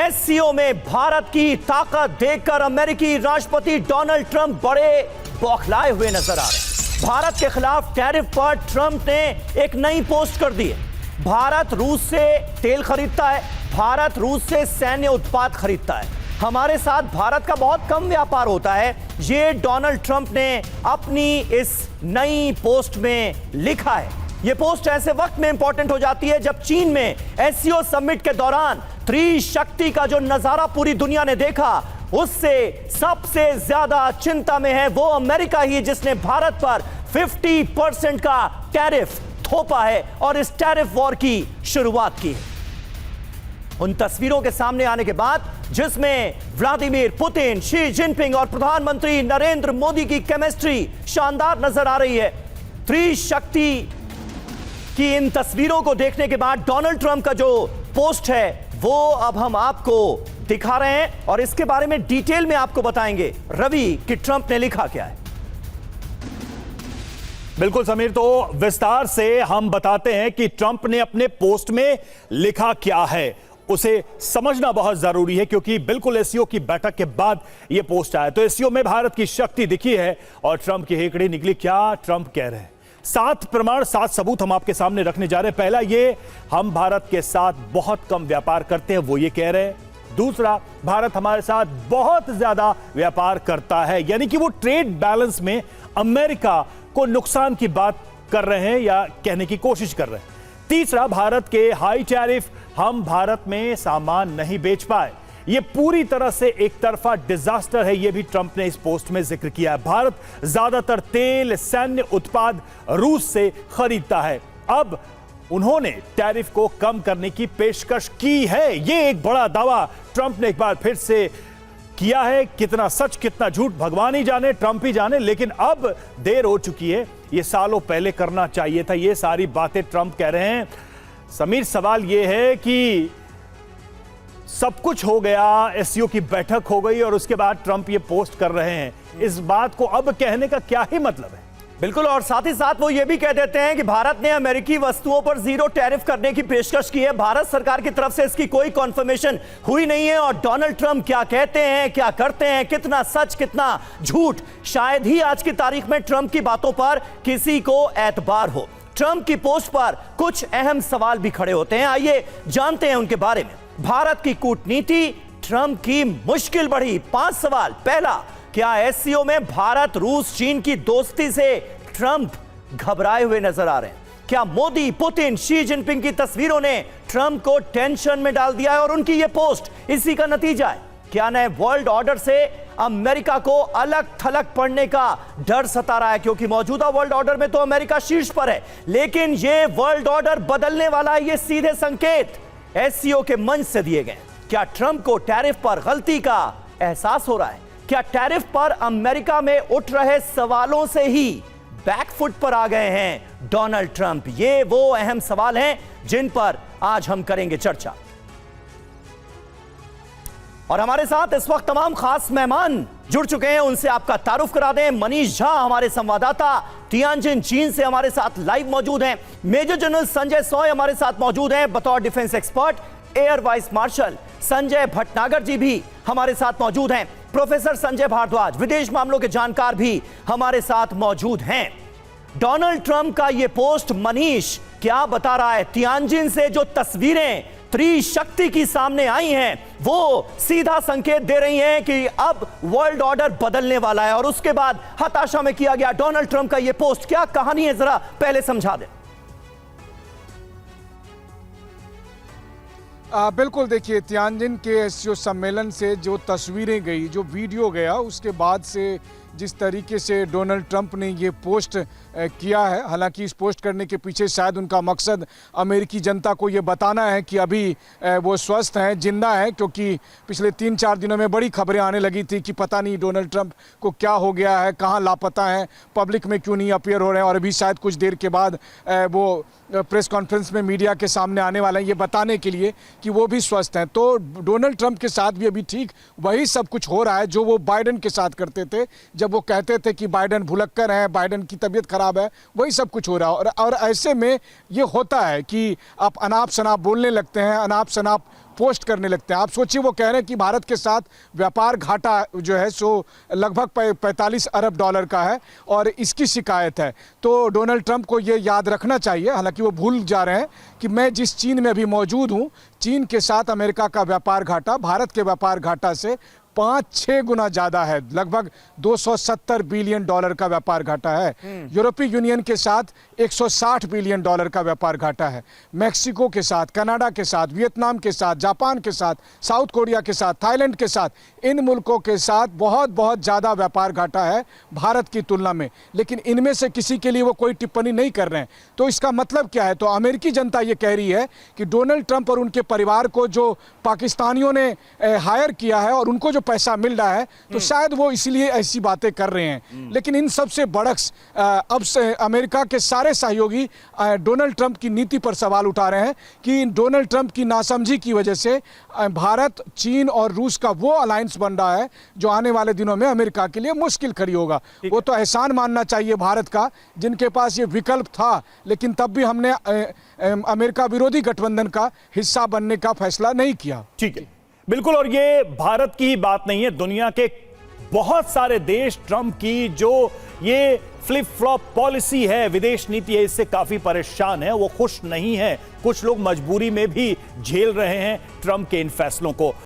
SCO में भारत की ताकत देखकर अमेरिकी राष्ट्रपति डोनाल्ड ट्रंप बड़े बौखलाए हुए नजर आ रहे हैं। भारत के खिलाफ टैरिफ पर ट्रंप ने एक नई पोस्ट कर दी है। भारत रूस से तेल खरीदता है, भारत रूस से सैन्य उत्पाद खरीदता है, हमारे साथ भारत का बहुत कम व्यापार होता है। ये डोनाल्ड ट्रंप ने अपनी इस नई पोस्ट में लिखा है। ये पोस्ट ऐसे वक्त में इंपॉर्टेंट हो जाती है जब चीन में एससीओ समिट के दौरान त्रिशक्ति का जो नजारा पूरी दुनिया ने देखा, उससे सबसे ज्यादा चिंता में है वो अमेरिका ही, जिसने भारत पर 50% का टैरिफ थोपा है और इस टैरिफ वॉर की शुरुआत की है। उन तस्वीरों के सामने आने के बाद जिसमें व्लादिमीर पुतिन, शी जिनपिंग और प्रधानमंत्री नरेंद्र मोदी की केमिस्ट्री शानदार नजर आ रही है। त्रिशक्ति की इन तस्वीरों को देखने के बाद डोनाल्ड ट्रंप का जो पोस्ट है वो अब हम आपको दिखा रहे हैं और इसके बारे में डिटेल में आपको बताएंगे रवि कि ट्रंप ने लिखा क्या है। बिल्कुल समीर, तो विस्तार से हम बताते हैं कि ट्रंप ने अपने पोस्ट में लिखा क्या है। उसे समझना बहुत जरूरी है क्योंकि बिल्कुल एससीओ की बैठक के बाद यह पोस्ट आया तो एससीओ में भारत की शक्ति दिखी है और ट्रंप की हेकड़ी निकली। क्या ट्रंप कह रहे हैं? 7 प्रमाण 7 सबूत हम आपके सामने रखने जा रहे हैं। पहला, ये हम भारत के साथ बहुत कम व्यापार करते हैं, वो ये कह रहे हैं। दूसरा, भारत हमारे साथ बहुत ज्यादा व्यापार करता है, यानी कि वो ट्रेड बैलेंस में अमेरिका को नुकसान की बात कर रहे हैं या कहने की कोशिश कर रहे हैं। तीसरा, भारत के हाई टैरिफ, हम भारत में सामान नहीं बेच पाए, यह पूरी तरह से एक तरफा डिजास्टर है, यह भी ट्रंप ने इस पोस्ट में जिक्र किया है। भारत ज्यादातर तेल, सैन्य उत्पाद रूस से खरीदता है। अब उन्होंने टैरिफ को कम करने की पेशकश की है, यह एक बड़ा दावा ट्रंप ने एक बार फिर से किया है। कितना सच कितना झूठ भगवान ही जाने, ट्रंप ही जाने, लेकिन अब देर हो चुकी है। यह सालों पहले करना चाहिए था। यह सारी बातें ट्रंप कह रहे हैं। समीर, सवाल यह है कि सब कुछ हो गया, एससीओ की बैठक हो गई और उसके बाद ट्रंप ये पोस्ट कर रहे हैं, इस बात को अब कहने का क्या ही मतलब है? बिल्कुल, और साथ ही साथ वो ये भी कह देते हैं कि भारत ने अमेरिकी वस्तुओं पर 0 टैरिफ करने की पेशकश की है। भारत सरकार की तरफ से इसकी कोई कॉन्फर्मेशन हुई नहीं है और डोनाल्ड ट्रंप क्या कहते हैं, क्या करते हैं, कितना सच कितना झूठ, शायद ही आज की तारीख में ट्रंप की बातों पर किसी को एतबार हो। ट्रंप की पोस्ट पर कुछ अहम सवाल भी खड़े होते हैं, आइए जानते हैं उनके बारे में। भारत की कूटनीति, ट्रंप की मुश्किल बढ़ी। 5 सवाल। पहला, क्या एससीओ में भारत रूस चीन की दोस्ती से ट्रंप घबराए हुए नजर आ रहे हैं? क्या मोदी, पुतिन, शी जिनपिंग की तस्वीरों ने ट्रंप को टेंशन में डाल दिया है और उनकी यह पोस्ट इसी का नतीजा है? क्या नए वर्ल्ड ऑर्डर से अमेरिका को अलग थलग पड़ने का डर सता रहा है? क्योंकि मौजूदा वर्ल्ड ऑर्डर में तो अमेरिका शीर्ष पर है, लेकिन यह वर्ल्ड ऑर्डर बदलने वाला है, ये सीधे संकेत एससीओ के मंच से दिए गए। क्या ट्रंप को टैरिफ पर गलती का एहसास हो रहा है? क्या टैरिफ पर अमेरिका में उठ रहे सवालों से ही बैकफुट पर आ गए हैं डोनाल्ड ट्रंप? ये वो अहम सवाल हैं जिन पर आज हम करेंगे चर्चा। और हमारे साथ इस वक्त तमाम खास मेहमान जुड़ चुके हैं, उनसे आपका तारुफ करा दें। मनीष झा हमारे संवाददाता तियानजिन चीन से हमारे साथ लाइव मौजूद हैं। मेजर जनरल संजय सॉय हमारे साथ मौजूद हैं बतौर defence expert. Air vice marshal Sanjay Bhatnagar ji भी हमारे साथ मौजूद हैं। प्रोफेसर संजय भारद्वाज, विदेश मामलों के जानकार, भी हमारे साथ मौजूद हैं। डोनाल्ड ट्रंप का यह पोस्ट मनीष क्या बता रहा है? तियानजिन से जो तस्वीरें त्रिशक्ति की सामने आई हैं वो सीधा संकेत दे रही हैं कि अब वर्ल्ड ऑर्डर बदलने वाला है और उसके बाद हताशा में किया गया डोनाल्ड ट्रंप का यह पोस्ट। क्या कहानी है, जरा पहले समझा दें। बिल्कुल, देखिए, तियानजिन के एससीओ सम्मेलन से जो तस्वीरें गई, जो वीडियो गया, उसके बाद से जिस तरीके से डोनाल्ड ट्रंप ने ये पोस्ट किया है, हालांकि इस पोस्ट करने के पीछे शायद उनका मकसद अमेरिकी जनता को ये बताना है कि अभी वो स्वस्थ हैं, जिंदा हैं, क्योंकि पिछले 3-4 दिनों में बड़ी खबरें आने लगी थी कि पता नहीं डोनाल्ड ट्रंप को क्या हो गया है, कहाँ लापता हैं, पब्लिक में क्यों नहीं अपीयर हो रहे हैं, और अभी शायद कुछ देर के बाद वो प्रेस कॉन्फ्रेंस में मीडिया के सामने आने वाले हैं ये बताने के लिए कि वो भी स्वस्थ हैं। तो डोनाल्ड ट्रंप के साथ भी अभी ठीक वही सब कुछ हो रहा है जो वो बाइडेन के साथ करते थे, जब वो कहते थे कि बाइडेन भुलक्कर हैं, बाइडेन की तबीयत खराब है, वही सब कुछ हो रहा है। और ऐसे में ये होता है कि आप अनाप शनाप बोलने लगते हैं, अनाप शनाप पोस्ट करने लगते हैं। आप सोचिए, वो कह रहे हैं कि भारत के साथ व्यापार घाटा जो है सो लगभग 45 अरब डॉलर का है और इसकी शिकायत है। तो डोनाल्ड ट्रंप को ये याद रखना चाहिए, हालांकि वो भूल जा रहे हैं कि मैं जिस चीन में अभी मौजूद हूँ, चीन के साथ अमेरिका का व्यापार घाटा भारत के व्यापार घाटा से 5-6 गुना ज्यादा है। लगभग 270 बिलियन डॉलर का व्यापार घाटा है। यूरोपीय यूनियन के साथ 160 बिलियन डॉलर का व्यापार घाटा है। मैक्सिको के साथ, कनाडा के साथ, वियतनाम के साथ, जापान के साथ, साउथ कोरिया के साथ, थाईलैंड के साथ, इन मुल्कों के साथ बहुत बहुत ज़्यादा व्यापार घाटा है भारत की तुलना में। लेकिन इनमें से किसी के लिए वो कोई टिप्पणी नहीं कर रहे हैं। तो इसका मतलब क्या है? तो अमेरिकी जनता ये कह रही है कि डोनाल्ड ट्रंप और उनके परिवार को जो पाकिस्तानियों ने हायर किया है और उनको जो पैसा मिल रहा है, तो शायद वो इसलिए ऐसी बातें कर रहे हैं। लेकिन इन सबसे बड़क्स अब से अमेरिका के सारे सहयोगी डोनाल्ड ट्रंप की नीति पर सवाल उठा रहे हैं कि डोनाल्ड ट्रंप की नासमझी की वजह से भारत, चीन और रूस का वो अलायंस बन रहा है जो आने वाले दिनों में अमेरिका के लिए मुश्किल खड़ी होगा। वो तो एहसान मानना चाहिए भारत का, जिनके पास ये विकल्प था, लेकिन तब भी हमने अमेरिका विरोधी गठबंधन का हिस्सा बनने का फैसला नहीं किया। ठीक है, बिल्कुल। और ये भारत की ही बात नहीं है, दुनिया के बहुत सारे देश ट्रंप की जो ये फ्लिप फ्लॉप पॉलिसी है, विदेश नीति है, इससे काफी परेशान है, वो खुश नहीं है। कुछ लोग मजबूरी में भी झेल रहे हैं ट्रंप के इन फैसलों को।